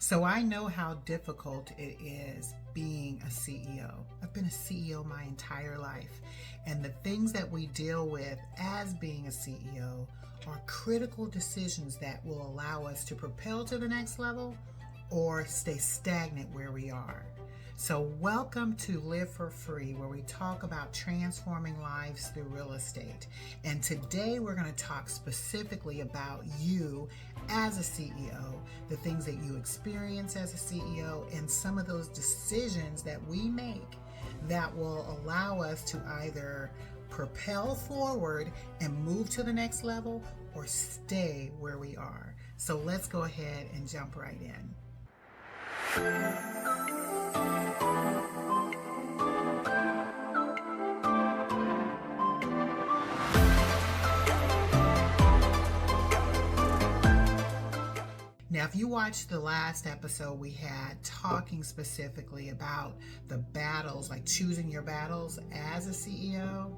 So I know how difficult it is being a CEO. I've been a CEO my entire life, and the things that we deal with as being a CEO are critical decisions that will allow us to propel to the next level or stay stagnant where we are. So welcome to Live for Free, where we talk about transforming lives through real estate. And today we're going to talk specifically about you as a CEO, the things that you experience as a CEO, and some of those decisions that we make that will allow us to either propel forward and move to the next level or stay where we are. So let's go ahead and jump right in. Now, if you watched the last episode we had talking specifically about the battles, like choosing your battles as a CEO,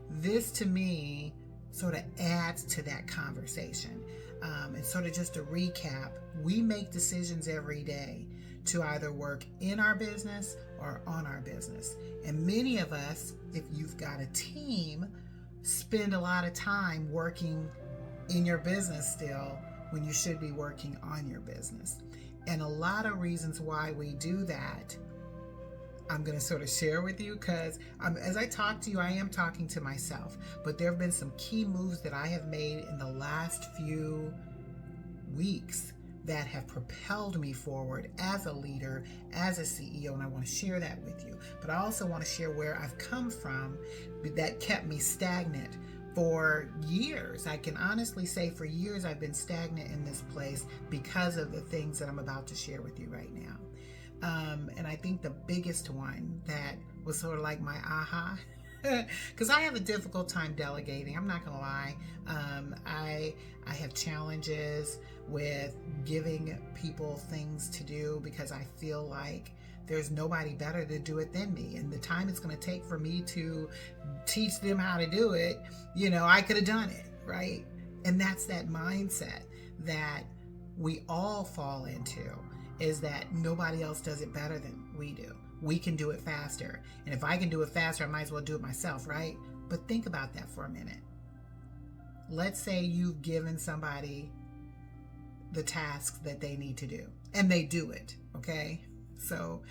this to me sort of adds to that conversation. And sort of just a recap, we make decisions every day to either work in our business or on our business. And many of us, if you've got a team, spend a lot of time working in your business still when you should be working on your business. And a lot of reasons why we do that, I'm going to sort of share with you, because as I talk to you, I am talking to myself. But there have been some key moves that I have made in the last few weeks that have propelled me forward as a leader, as a CEO, and I want to share that with you. But I also want to share where I've come from that kept me stagnant for years. I can honestly say for years I've been stagnant in this place because of the things that I'm about to share with you right now. And I think the biggest one that was sort of like my aha, because I have a difficult time delegating. I'm not going to lie. I have challenges with giving people things to do because I feel like there's nobody better to do it than me. And the time it's going to take for me to teach them how to do it, I could have done it, right? And that's that mindset that we all fall into, is that nobody else does it better than we do. We can do it faster. And if I can do it faster, I might as well do it myself, right? But think about that for a minute. Let's say you've given somebody the tasks that they need to do, and they do it, okay? So,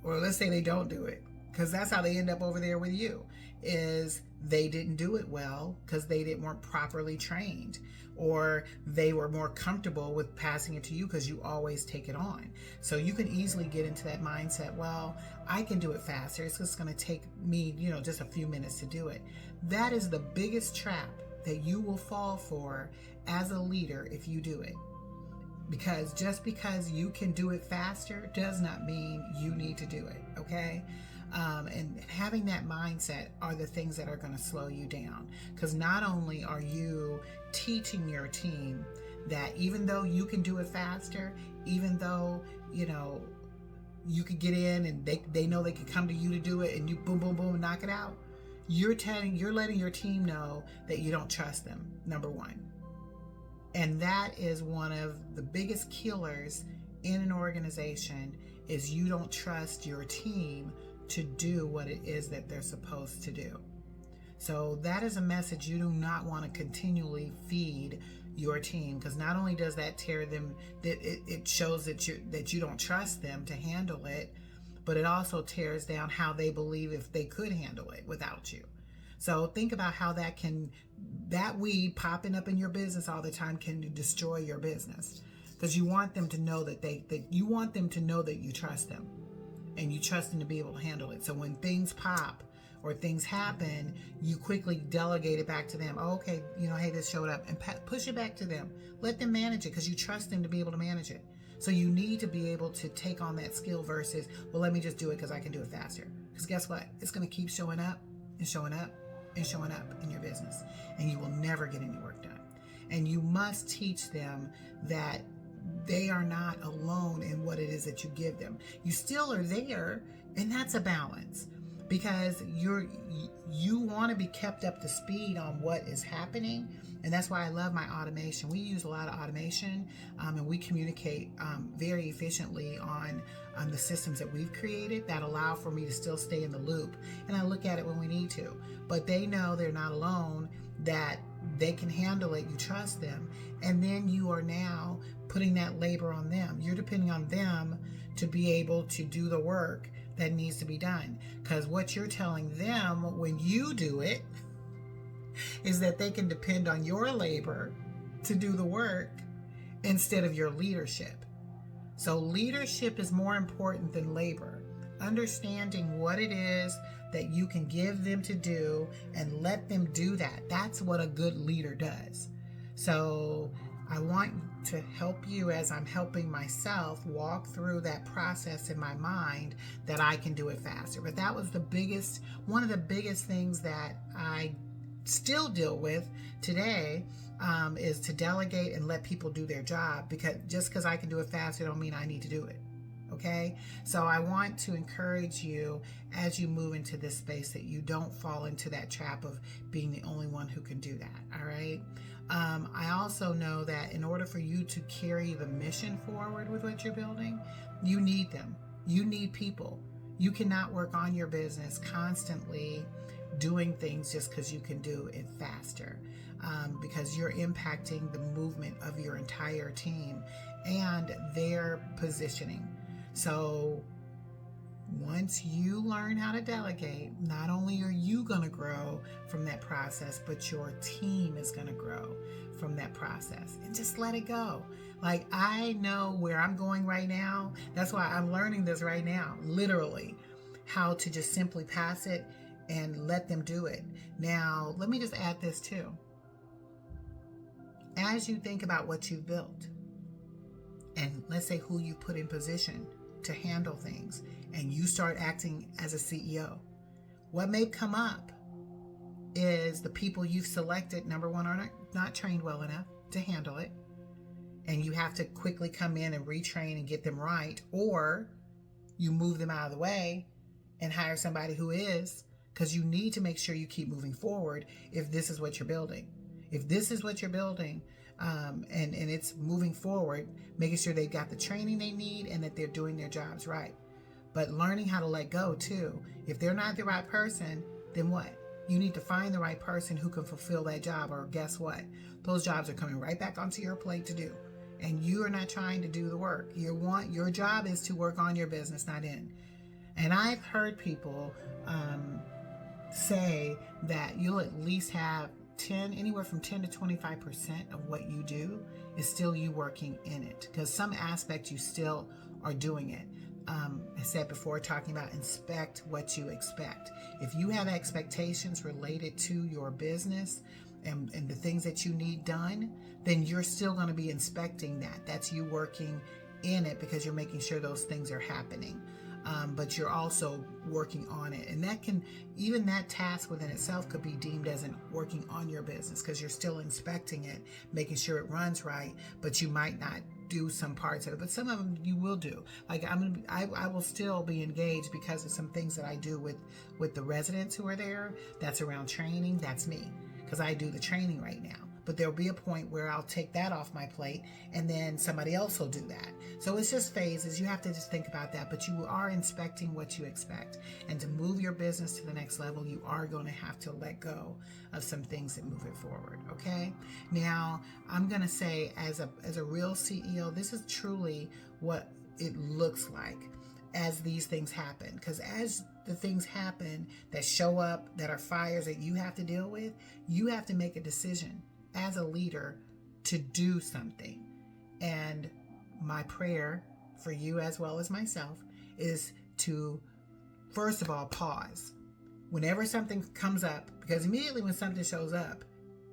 or let's say they don't do it, because that's how they end up over there with you, is they didn't do it well because they weren't properly trained, or they were more comfortable with passing it to you because you always take it on. So you can easily get into that mindset, well, I can do it faster. It's just going to take me, just a few minutes to do it. That is the biggest trap that you will fall for as a leader if you do it. Because just because you can do it faster does not mean you need to do it, okay? And having that mindset are the things that are going to slow you down. Because not only are you teaching your team that even though you can do it faster, even though, you could get in and they know they can come to you to do it and you boom, boom, boom, knock it out, you're letting your team know that you don't trust them, number one. And that is one of the biggest killers in an organization, is you don't trust your team to do what it is that they're supposed to do. So that is a message you do not want to continually feed your team, because not only does that tear them, that it shows that you don't trust them to handle it, but it also tears down how they believe if they could handle it without you. So think about how that weed popping up in your business all the time can destroy your business, because you want them to know that you want them to know that you trust them, and you trust them to be able to handle it. So when things pop or things happen, you quickly delegate it back to them. Oh, okay, hey, this showed up, and push it back to them. Let them manage it, because you trust them to be able to manage it. So you need to be able to take on that skill versus, well, let me just do it because I can do it faster. Because guess what? It's going to keep showing up and showing up and showing up in your business, and you will never get any work done. And you must teach them that they are not alone in what it is that you give them. You still are there, and that's a balance. because you want to be kept up to speed on what is happening. And that's why I love my automation. We use a lot of automation, and we communicate very efficiently on the systems that we've created that allow for me to still stay in the loop. And I look at it when we need to, but they know they're not alone, that they can handle it. You trust them. And then you are now putting that labor on them. You're depending on them to be able to do the work that needs to be done. Because what you're telling them when you do it is that they can depend on your labor to do the work instead of your leadership. So leadership is more important than labor. Understanding what it is that you can give them to do and let them do that. That's what a good leader does. So I want to help you, as I'm helping myself, walk through that process in my mind that I can do it faster. But that was one of the biggest things that I still deal with today, is to delegate and let people do their job, because just because I can do it faster don't mean I need to do it. Okay, so I want to encourage you as you move into this space that you don't fall into that trap of being the only one who can do that. All right. I also know that in order for you to carry the mission forward with what you're building, you need them. You need people. You cannot work on your business constantly doing things just because you can do it faster, because you're impacting the movement of your entire team and their positioning. So once you learn how to delegate, not only are you going to grow from that process, but your team is going to grow from that process. And just let it go. Like, I know where I'm going right now. That's why I'm learning this right now, literally, how to just simply pass it and let them do it. Now, let me just add this too. As you think about what you've built, and let's say who you put in position to handle things, and you start acting as a CEO, what may come up is the people you've selected, number one, are not trained well enough to handle it. And you have to quickly come in and retrain and get them right, or you move them out of the way and hire somebody who is, because you need to make sure you keep moving forward if this is what you're building. If this is what you're building, and it's moving forward, making sure they've got the training they need and that they're doing their jobs right. But learning how to let go too. If they're not the right person, then what? You need to find the right person who can fulfill that job, or guess what? Those jobs are coming right back onto your plate to do. And you are not trying to do the work. Your job is to work on your business, not in. And I've heard people say that you'll at least have anywhere from 10 to 25% of what you do is still you working in it, because some aspect you still are doing it. I said before, talking about inspect what you expect. If you have expectations related to your business and the things that you need done, then you're still going to be inspecting that. That's you working in it, because you're making sure those things are happening. But you're also working on it. And even that task within itself could be deemed as working on your business, because you're still inspecting it, making sure it runs right, but you might not do some parts of it, but some of them you will do. Like I will still be engaged because of some things that I do with the residents who are there. That's around training. That's me, because I do the training right now. But there'll be a point where I'll take that off my plate, and then somebody else will do that. So it's just phases. You have to just think about that. But you are inspecting what you expect. And to move your business to the next level, you are going to have to let go of some things that move it forward. Okay? Now, I'm going to say, as a real CEO, this is truly what it looks like as these things happen. Because as the things happen that show up, that are fires that you have to deal with, you have to make a decision as a leader to do something. And my prayer for you, as well as myself, is to, first of all, pause whenever something comes up, because immediately when something shows up,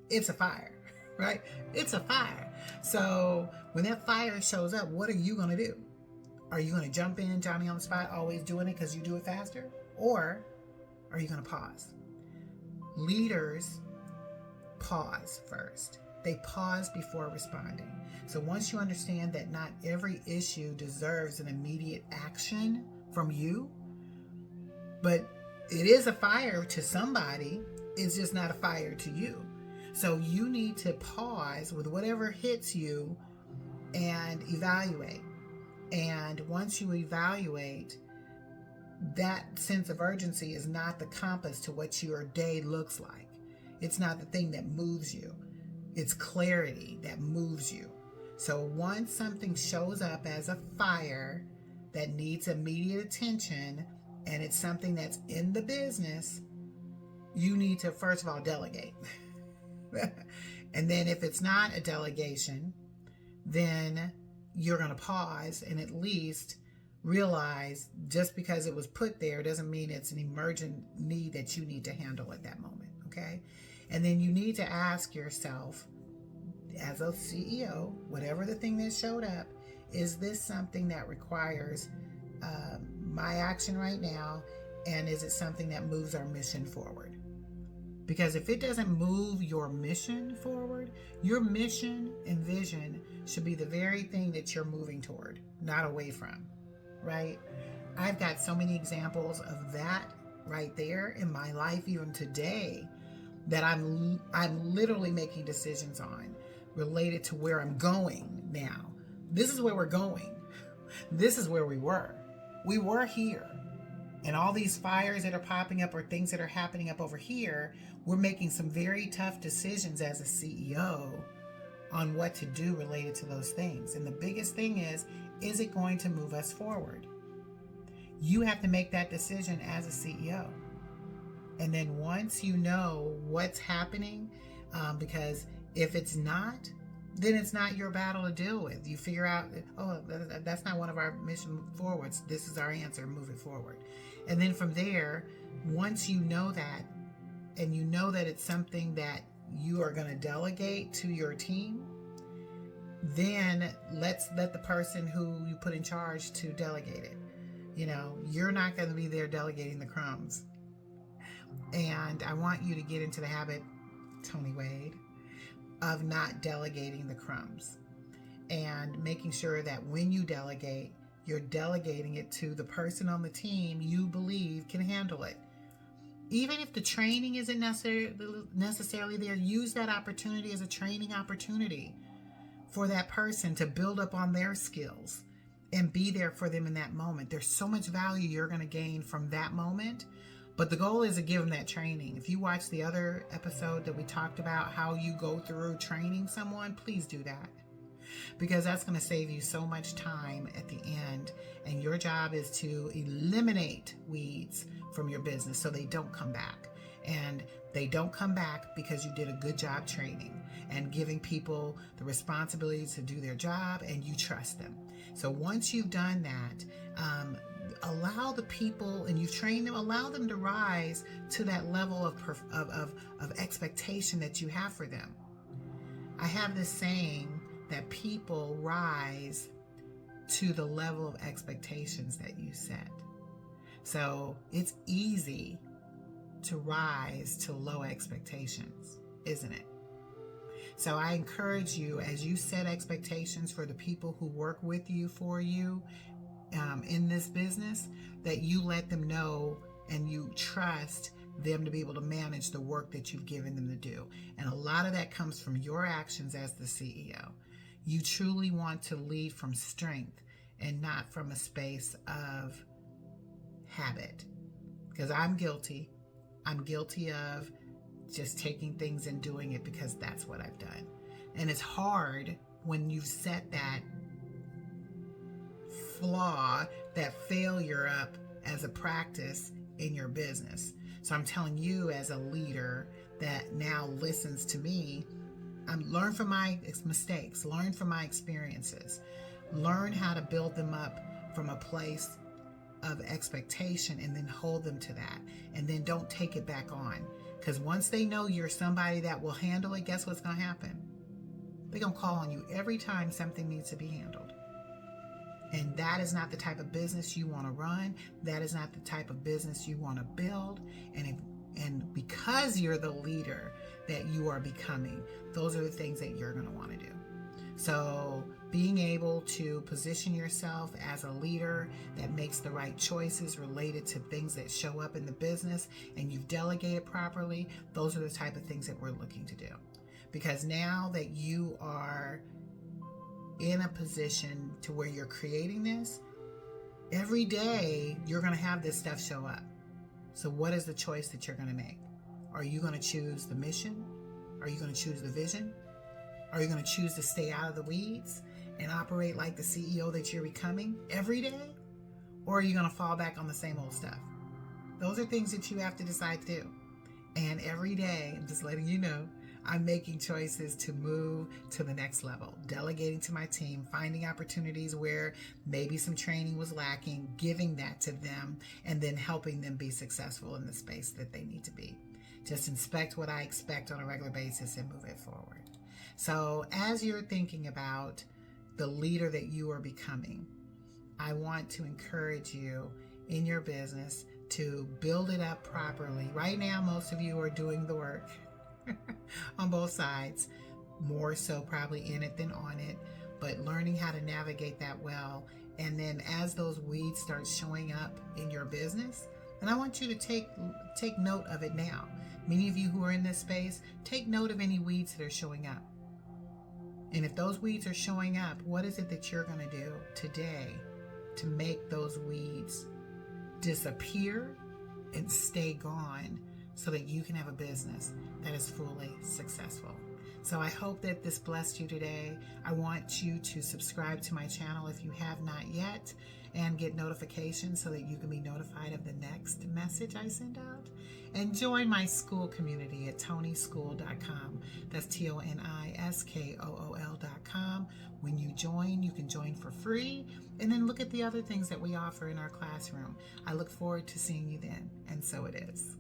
it's a fire, right? It's a fire. So when that fire shows up, what are you going to do? Are you going to jump in, Johnny on the spot, always doing it because you do it faster? Or are you going to pause? Leaders pause first. They pause before responding. So once you understand that not every issue deserves an immediate action from you, but It is a fire to somebody, it's just not a fire to you. So you need to pause with whatever hits you and evaluate. And once you evaluate, that sense of urgency is not the compass to what your day looks like. It's not the thing that moves you. It's clarity that moves you. So once something shows up as a fire that needs immediate attention, and it's something that's in the business, you need to first of all delegate. And then if it's not a delegation, then you're going to pause and at least realize just because it was put there doesn't mean it's an emergent need that you need to handle at that moment. Okay. And then you need to ask yourself, as a CEO, whatever the thing that showed up, is this something that requires my action right now? And is it something that moves our mission forward? Because if it doesn't move your mission forward, your mission and vision should be the very thing that you're moving toward, not away from, right? I've got so many examples of that right there in my life, even today, that I'm literally making decisions on related to where I'm going now. This is where we're going. This is where we were. We were here. And all these fires that are popping up or things that are happening up over here, we're making some very tough decisions as a CEO on what to do related to those things. And the biggest thing is it going to move us forward? You have to make that decision as a CEO. And then once you know what's happening, because if it's not, then it's not your battle to deal with. You figure out, oh, that's not one of our mission forwards. This is our answer, move it forward. And then from there, once you know that, and you know that it's something that you are going to delegate to your team, then let the person who you put in charge to delegate it. You know, you're not going to be there delegating the crumbs. And I want you to get into the habit, Tony Wade, of not delegating the crumbs and making sure that when you delegate, you're delegating it to the person on the team you believe can handle it. Even if the training isn't necessarily there, use that opportunity as a training opportunity for that person to build up on their skills and be there for them in that moment. There's so much value you're going to gain from that moment. But the goal is to give them that training. If you watch the other episode that we talked about how you go through training someone, please do that. Because that's going to save you so much time at the end. And your job is to eliminate weeds from your business so they don't come back. And they don't come back because you did a good job training and giving people the responsibility to do their job and you trust them. So once you've done that, allow the people, and you've trained them, allow them to rise to that level of expectation that you have for them. I have this saying that people rise to the level of expectations that you set. So it's easy to rise to low expectations, isn't it? So I encourage you, as you set expectations for the people who work with you, for you, in this business, that you let them know and you trust them to be able to manage the work that you've given them to do. And a lot of that comes from your actions as the CEO. You truly want to lead from strength and not from a space of habit. Because I'm guilty. I'm guilty of just taking things and doing it because that's what I've done. And it's hard when you've set that flaw, that failure up as a practice in your business. So I'm telling you, as a leader that now listens to me, learn from my mistakes, learn from my experiences, learn how to build them up from a place of expectation and then hold them to that. And then don't take it back on. Because once they know you're somebody that will handle it, guess what's going to happen? They're going to call on you every time something needs to be handled. And that is not the type of business you want to run. That is not the type of business you want to build. And because you're the leader that you are becoming, those are the things that you're going to want to do. So being able to position yourself as a leader that makes the right choices related to things that show up in the business, and you've delegated properly, those are the type of things that we're looking to do. Because now that you are in a position to where you're creating this, every day you're going to have this stuff show up. So what is the choice that you're going to make? Are you going to choose the mission? Are you going to choose the vision? Are you going to choose to stay out of the weeds and operate like the CEO that you're becoming every day? Or are you going to fall back on the same old stuff? Those are things that you have to decide to do. And every day, I'm just letting you know, I'm making choices to move to the next level, delegating to my team, finding opportunities where maybe some training was lacking, giving that to them, and then helping them be successful in the space that they need to be. Just inspect what I expect on a regular basis and move it forward. So as you're thinking about the leader that you are becoming, I want to encourage you in your business to build it up properly. Right now, most of you are doing the work on both sides, more so probably in it than on it, but learning how to navigate that well. And then as those weeds start showing up in your business, and I want you to take note of it now. Many of you who are in this space, take note of any weeds that are showing up. And if those weeds are showing up, what is it that you're going to do today to make those weeds disappear and stay gone so that you can have a business that is fully successful? So I hope that this blessed you today. I want you to subscribe to my channel if you have not yet, and get notifications so that you can be notified of the next message I send out. And join my Skool community at toniskool.com. That's TONISKOOL.com. When you join, you can join for free, and then look at the other things that we offer in our classroom. I look forward to seeing you then, and so it is.